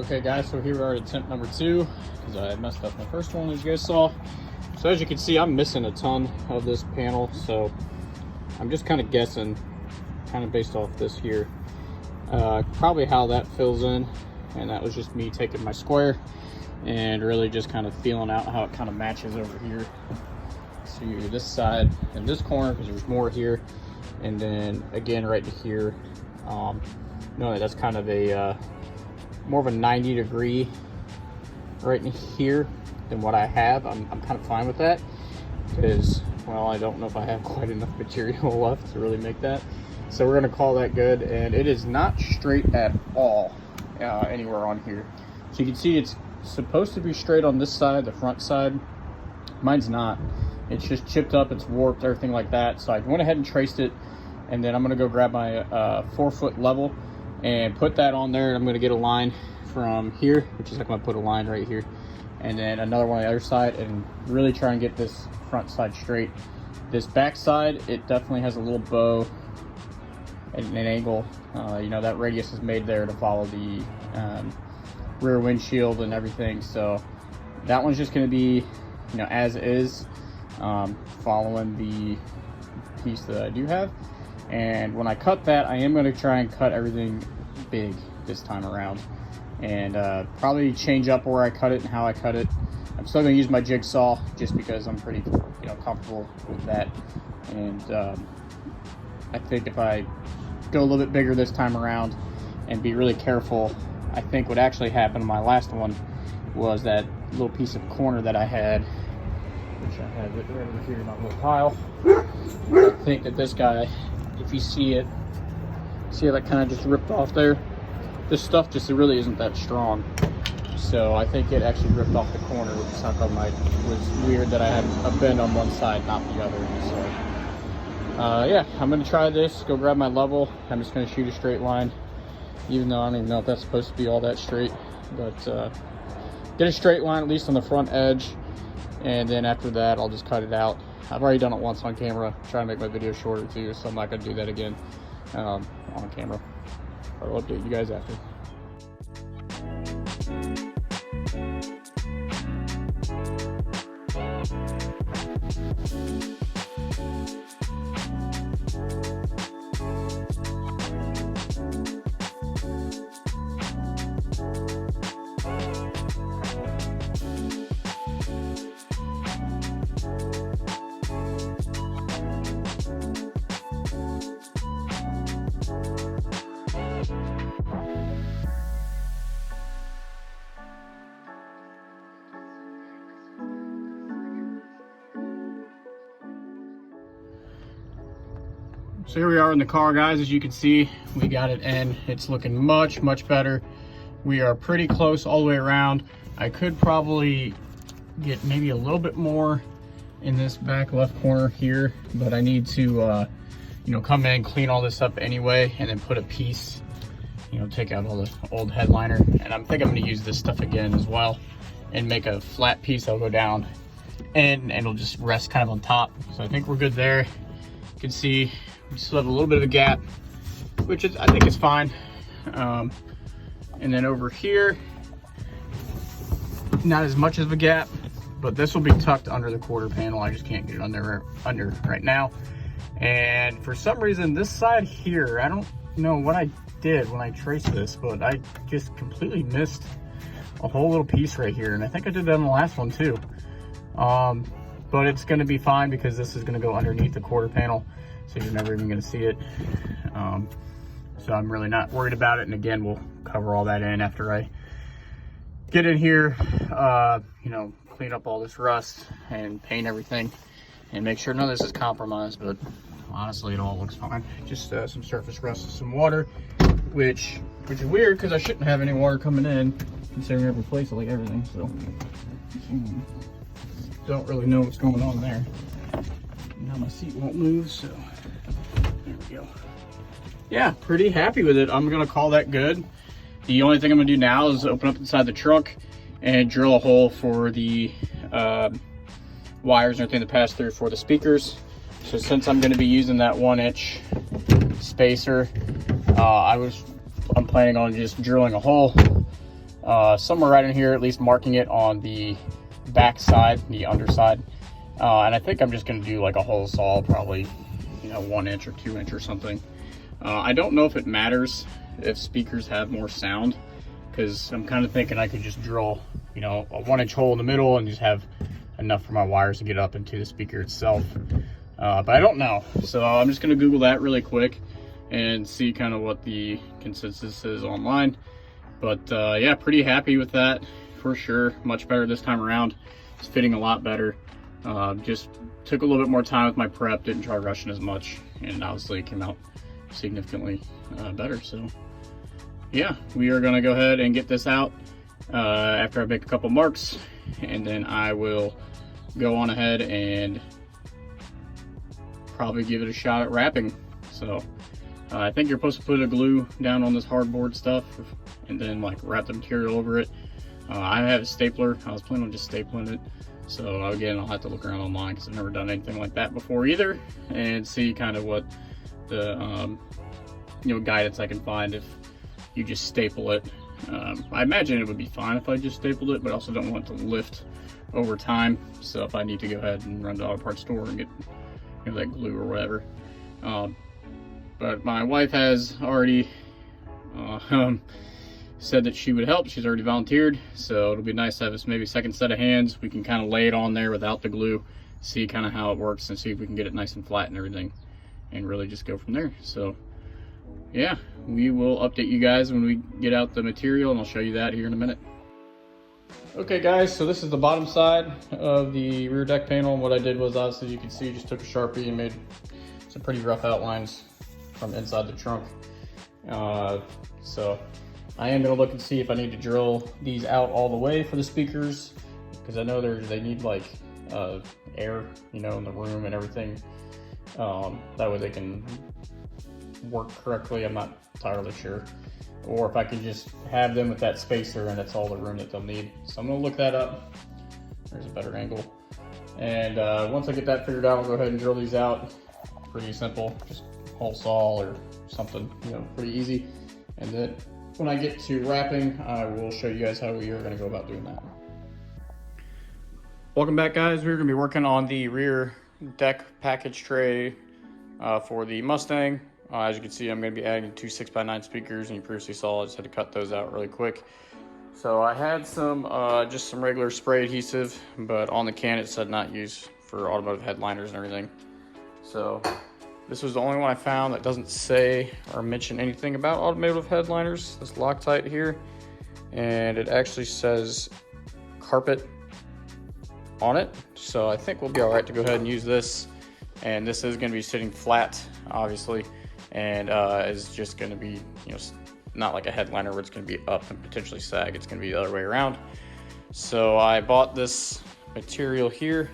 Okay guys, so here we are at attempt number 2 because I messed up my first one, as you guys saw. So as you can see, I'm missing a ton of this panel, so I'm just kind of guessing, kind of based off this here, probably how that fills in. And that was just me taking my square and really just kind of feeling out how it kind of matches over here to this side and this corner, because there's more here, and then again right to here. No, that's kind of a more of a 90 degree right in here than what I have. I'm kind of fine with that because, well, I don't know if I have quite enough material left to really make that. So we're gonna call that good. And it is not straight at all anywhere on here. So you can see it's supposed to be straight on this side, the front side. Mine's not. It's just chipped up, it's warped, everything like that. So I went ahead and traced it, and then I'm gonna go grab my 4-foot level and put that on there. I'm gonna get a line from here, which is like I'm gonna put a line right here, and then another one on the other side, and really try and get this front side straight. This back side, it definitely has a little bow and an angle. You know, that radius is made there to follow the rear windshield and everything. So that one's just gonna be, you know, as is, following the piece that I do have. And when I cut that, I am going to try and cut everything big this time around, and probably change up where I cut it and how I cut it. I'm still going to use my jigsaw just because I'm pretty, you know, comfortable with that. And I think if I go a little bit bigger this time around and be really careful, I think what actually happened in my last one was that little piece of corner that I had, which I have it right over here in my little pile. I think that this guy, if you see it, see how that kind of just ripped off there? This stuff just really isn't that strong. So I think it actually ripped off the corner, which is how come it was weird that I had a bend on one side, not the other. So yeah, I'm gonna try this, go grab my level. I'm just gonna shoot a straight line, even though I don't even know if that's supposed to be all that straight, but get a straight line at least on the front edge. And then after that, I'll just cut it out. I've already done it once on camera, trying to make my video shorter too, so I'm not gonna do that again on camera. I'll update you guys after. So here we are in the car, guys. As you can see, we got it in. It's looking much, much better. We are pretty close all the way around. I could probably get maybe a little bit more in this back left corner here, but I need to, you know, come in, clean all this up anyway, and then put a piece, you know, take out all the old headliner. And I'm thinking I'm gonna use this stuff again as well and make a flat piece that'll go down and it'll just rest kind of on top. So I think we're good there. You can see we still have a little bit of a gap, which is, I think is fine. And then over here, not as much of a gap, but this will be tucked under the quarter panel. I just can't get it under right now. And for some reason, this side here, I don't know what I did when I traced this, but I just completely missed a whole little piece right here. And I think I did that in the last one too. But it's gonna be fine because this is gonna go underneath the quarter panel, so you're never even gonna see it. So I'm really not worried about it. And again, we'll cover all that in after I get in here, you know, clean up all this rust and paint everything and make sure none of this is compromised. But honestly, it all looks fine. Just some surface rust and some water, which is weird because I shouldn't have any water coming in considering I replaced it like everything. So don't really know what's going on there. Now my seat won't move, so there we go. Yeah, pretty happy with it. I'm gonna call that good. The only thing I'm gonna do now is open up inside the truck and drill a hole for the wires and everything to pass through for the speakers. So since I'm gonna be using that 1-inch spacer, I'm planning on just drilling a hole somewhere right in here, at least marking it on the back side, the underside. And I think I'm just gonna do like a hole saw, probably, you know, 1 inch or 2 inch or something. I don't know if it matters if speakers have more sound, because I'm kind of thinking I could just drill, you know, a 1 inch hole in the middle and just have enough for my wires to get up into the speaker itself. But I don't know. So I'm just gonna Google that really quick and see kind of what the consensus is online. But yeah, pretty happy with that for sure. Much better this time around. It's fitting a lot better. Just took a little bit more time with my prep, didn't try rushing as much, and obviously it came out significantly better. So yeah, we are gonna go ahead and get this out after I make a couple marks, and then I will go on ahead and probably give it a shot at wrapping. So I think you're supposed to put a glue down on this hardboard stuff and then like wrap the material over it. I have a stapler. I was planning on just stapling it. So again, I'll have to look around online because I've never done anything like that before either, and see kind of what the you know, guidance I can find if you just staple it. I imagine it would be fine if I just stapled it, but I also don't want it to lift over time. So if I need to go ahead and run to the auto parts store and get, you know, that glue or whatever. But my wife has already said that she would help. She's already volunteered, so it'll be nice to have this maybe second set of hands. We can kind of lay it on there without the glue, see kind of how it works, and see if we can get it nice and flat and everything, and really just go from there. So yeah, we will update you guys when we get out the material, and I'll show you that here in a minute. Okay guys, so this is the bottom side of the rear deck panel, and what I did was, obviously you can see, just took a Sharpie and made some pretty rough outlines from inside the trunk. So I am gonna look and see if I need to drill these out all the way for the speakers, because I know they need like air, you know, in the room and everything. That way they can work correctly. I'm not entirely sure. Or if I can just have them with that spacer and that's all the room that they'll need. So I'm gonna look that up. There's a better angle. And once I get that figured out, I'll go ahead and drill these out. Pretty simple, just hole saw or something, you know, pretty easy. And then when I get to wrapping, I will show you guys how we are gonna go about doing that. Welcome back guys. We're gonna be working on the rear deck package tray for the Mustang. As you can see, I'm gonna be adding 2 6x9 speakers, and you previously saw I just had to cut those out really quick. So I had some, just some regular spray adhesive, but on the can it said not used for automotive headliners and everything. So this was the only one I found that doesn't say or mention anything about automotive headliners, this Loctite here. And it actually says carpet on it. So I think we'll be all right to go ahead and use this. And this is gonna be sitting flat, obviously, and is just gonna be, you know, not like a headliner where it's gonna be up and potentially sag. It's gonna be the other way around. So I bought this material here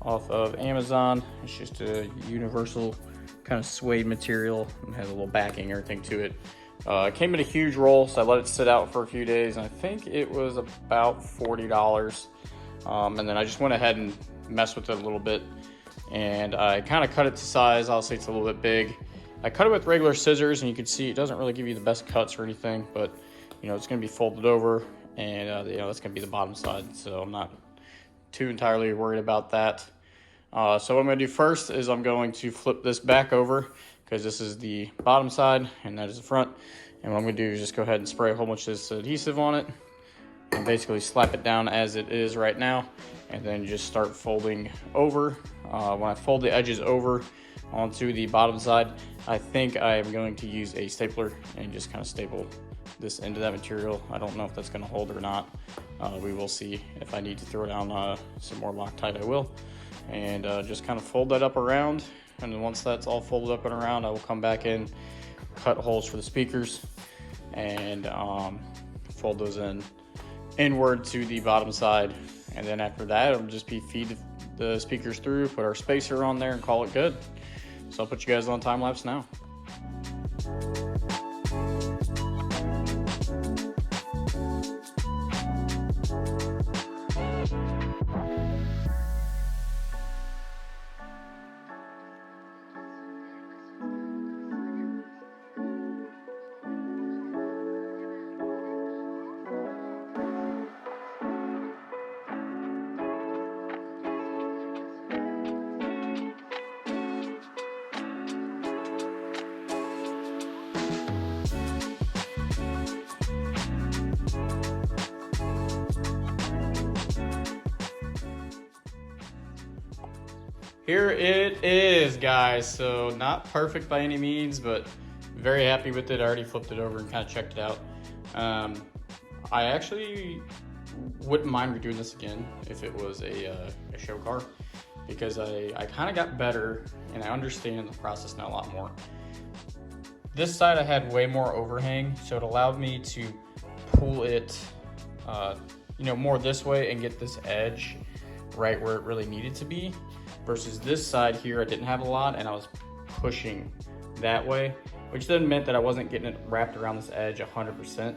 off of Amazon. It's just a universal kind of suede material and has a little backing, everything to it. It came in a huge roll, so I let it sit out for a few days, and I think it was about $40. And then I just went ahead and messed with it a little bit, and I kind of cut it to size. Obviously it's a little bit big. I cut it with regular scissors, and you can see it doesn't really give you the best cuts or anything, but you know, it's going to be folded over, and you know, that's going to be the bottom side, so I'm not too entirely worried about that. So what I'm going to do first is I'm going to flip this back over, because this is the bottom side and that is the front. And what I'm going to do is just go ahead and spray a whole bunch of this adhesive on it and basically slap it down as it is right now, and then just start folding over. When I fold the edges over onto the bottom side, I think I'm going to use a stapler and just kind of staple this into that material. I don't know if that's going to hold or not. We will see. If I need to throw down some more Loctite, I will. And just kind of fold that up around, and then once that's all folded up and around, I will come back in, cut holes for the speakers, and fold those in inward to the bottom side. And then after that, it'll just be feed the speakers through, put our spacer on there, and call it good. So I'll put you guys on time lapse now. Here it is, guys. So not perfect by any means, but very happy with it. I already flipped it over and kind of checked it out. I actually wouldn't mind redoing this again if it was a show car, because I kind of got better and I understand the process now a lot more. This side I had way more overhang, so it allowed me to pull it more this way and get this edge right where it really needed to be, versus this side here I didn't have a lot and I was pushing that way, which then meant that I wasn't getting it wrapped around this edge 100%.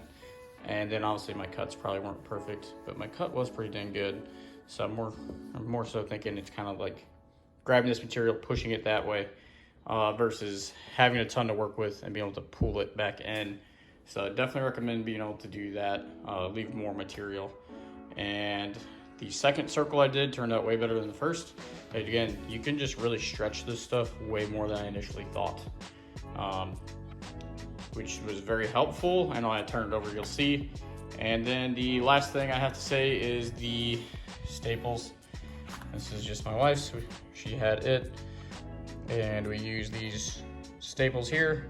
And then obviously my cuts probably weren't perfect, but my cut was pretty dang good. So I'm more so thinking it's kind of like grabbing this material, pushing it that way, versus having a ton to work with and being able to pull it back in. So I definitely recommend being able to do that, leave more material. And the second circle I did turned out way better than the first. But again, you can just really stretch this stuff way more than I initially thought, which was very helpful. I know I turned it over, you'll see. And then the last thing I have to say is the staples. This is just my wife's, she had it. And we used these staples here,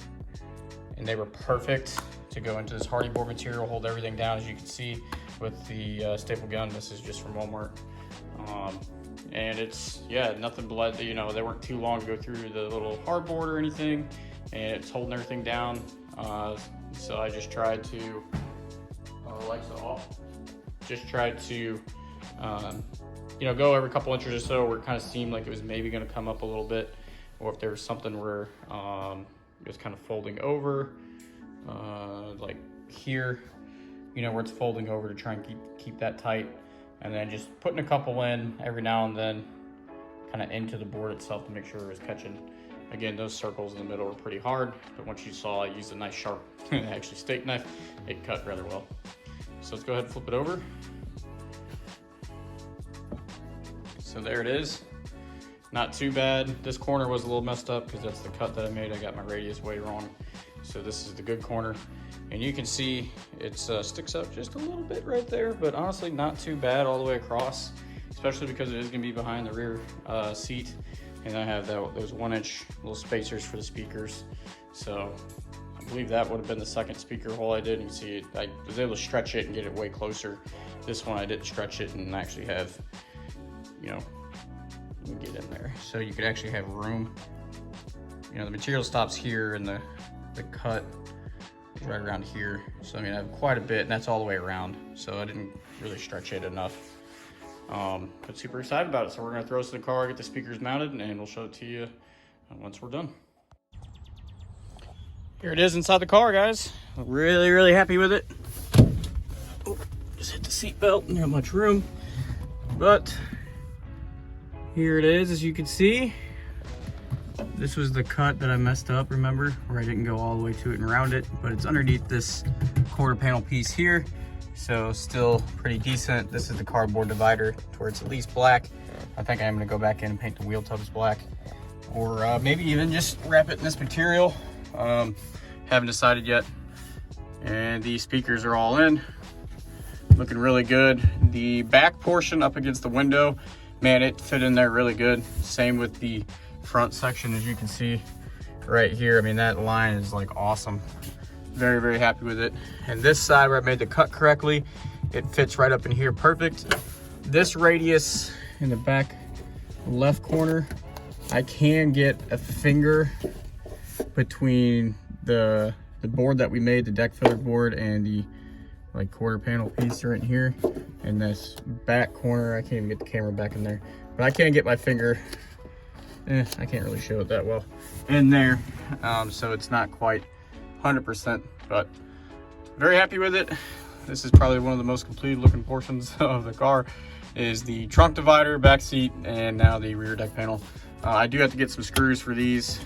and they were perfect to go into this hardy board material, hold everything down, as you can see with the staple gun. This is just from Walmart. And it's, yeah, nothing but, they weren't too long to go through the little hardboard or anything, and it's holding everything down. So I just tried to, lights off. Just tried to, go every couple inches or so where it kind of seemed like it was maybe going to come up a little bit, or if there was something where it was kind of folding over, like here, where it's folding over, to try and keep that tight, and then just putting a couple in every now and then, kind of into the board itself to make sure it was catching. Again, those circles in the middle were pretty hard, but once you saw I used a nice sharp, actually steak knife, it cut rather well. So let's go ahead and flip it over. So there it is. Not too bad. This corner was a little messed up because that's the cut that I made. I got my radius way wrong. So this is the good corner. And you can see it sticks up just a little bit right there, but honestly not too bad all the way across, especially because it is going to be behind the rear seat. And I have those 1-inch little spacers for the speakers. So I believe that would have been the second speaker hole I did. You can see it, I was able to stretch it and get it way closer. This one I didn't stretch it and actually have, let me get in there. So you could actually have room. The material stops here and the cut is right around here. So I mean, I have quite a bit, and that's all the way around. So I didn't really stretch it enough. But super excited about it. So we're gonna throw this in the car, get the speakers mounted, and we'll show it to you once we're done. Here it is inside the car, guys. Really, really happy with it. Oh, just hit the seat belt, not much room. But here it is, as you can see. This was the cut that I messed up, remember? Where I didn't go all the way to it and around it, but it's underneath this quarter panel piece here. So still pretty decent. This is the cardboard divider to where it's at least black. I think I'm gonna go back in and paint the wheel tubs black, or maybe even just wrap it in this material. Haven't decided yet. And the speakers are all in, looking really good. The back portion up against the window, man, it fit in there really good. Same with the front section, as you can see right here. I mean, that line is like awesome. Very, very happy with it. And this side where I made the cut correctly, it fits right up in here perfect. This radius in the back left corner, I can get a finger between the board that we made, the deck filler board, and the like quarter panel piece right in here. And this back corner, I can't even get the camera back in there, but I can't get my finger, I can't really show it that well, in there. So it's not quite 100%, but very happy with it. This is probably one of the most completed looking portions of the car, is the trunk divider, back seat, and now the rear deck panel. I do have to get some screws for these,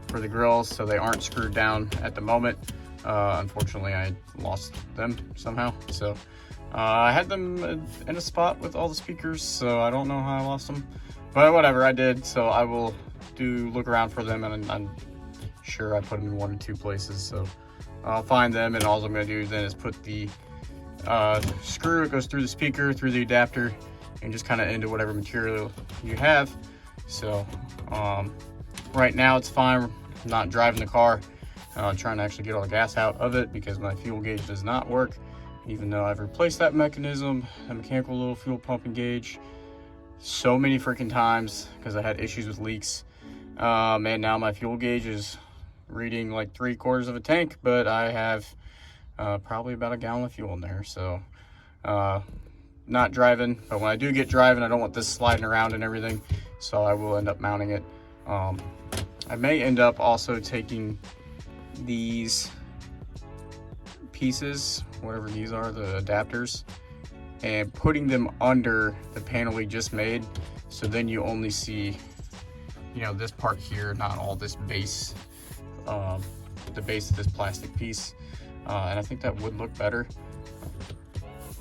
for the grills, so they aren't screwed down at the moment. Unfortunately, I lost them somehow. So I had them in a spot with all the speakers, so I don't know how I lost them, but whatever, I did. So I will look around for them, and I'm sure I put them in 1 or 2 places. So I'll find them, and all I'm gonna do then is put the screw, it goes through the speaker, through the adapter, and just kind of into whatever material you have. So right now it's fine. I'm not driving the car, trying to actually get all the gas out of it because my fuel gauge does not work, even though I've replaced that mechanism, a mechanical little fuel pumping gauge, so many freaking times because I had issues with leaks. And now my fuel gauge is reading like 3/4 of a tank, but I have probably about a gallon of fuel in there. So not driving, but when I do get driving, I don't want this sliding around and everything, so I will end up mounting it. I may end up also taking these pieces, whatever these are, the adapters, and putting them under the panel we just made, so then you only see, you know, this part here, not all this base, the base of this plastic piece, and I think that would look better.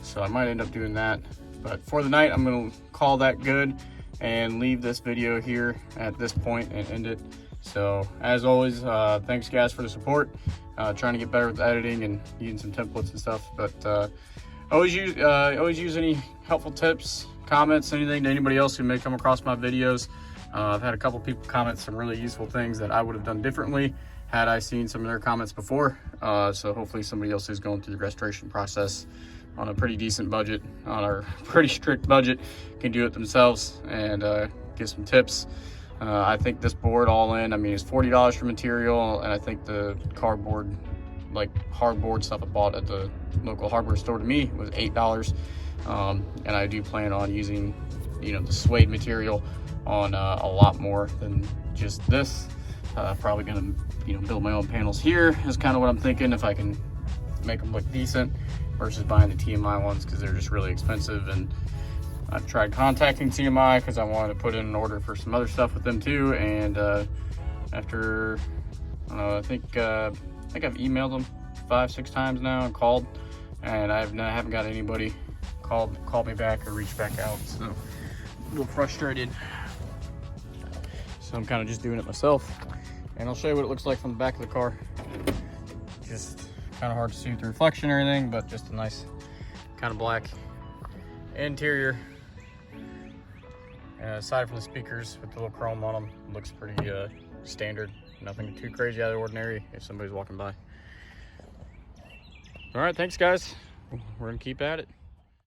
So I might end up doing that, but for the night I'm gonna call that good and leave this video here at this point and end it. So as always, thanks guys for the support. Trying to get better with editing and using some templates and stuff, but always use any helpful tips, comments, anything to anybody else who may come across my videos. I've had a couple people comment some really useful things that I would have done differently had I seen some of their comments before. So hopefully somebody else who's going through the restoration process on a pretty decent budget, on a pretty strict budget, can do it themselves and give some tips. I think this board all in, I mean, it's $40 for material, and I think the cardboard, like hardboard stuff I bought at the local hardware store to me was $8. And I do plan on using, you know, the suede material on a lot more than just this. Probably gonna, you know, build my own panels here is kind of what I'm thinking, if I can make them look decent, versus buying the TMI ones because they're just really expensive. And I've tried contacting TMI because I wanted to put in an order for some other stuff with them too, and after I think I've emailed them 5-6 times now and called, and I haven't got anybody called me back or reached back out, so a little frustrated. So I'm kind of just doing it myself, and I'll show you what it looks like from the back of the car. Just kind of hard to see with the reflection or anything, but just a nice kind of black interior. Aside from the speakers with the little chrome on them, looks pretty standard. Nothing too crazy out of the ordinary if somebody's walking by. All right, thanks guys. We're gonna keep at it.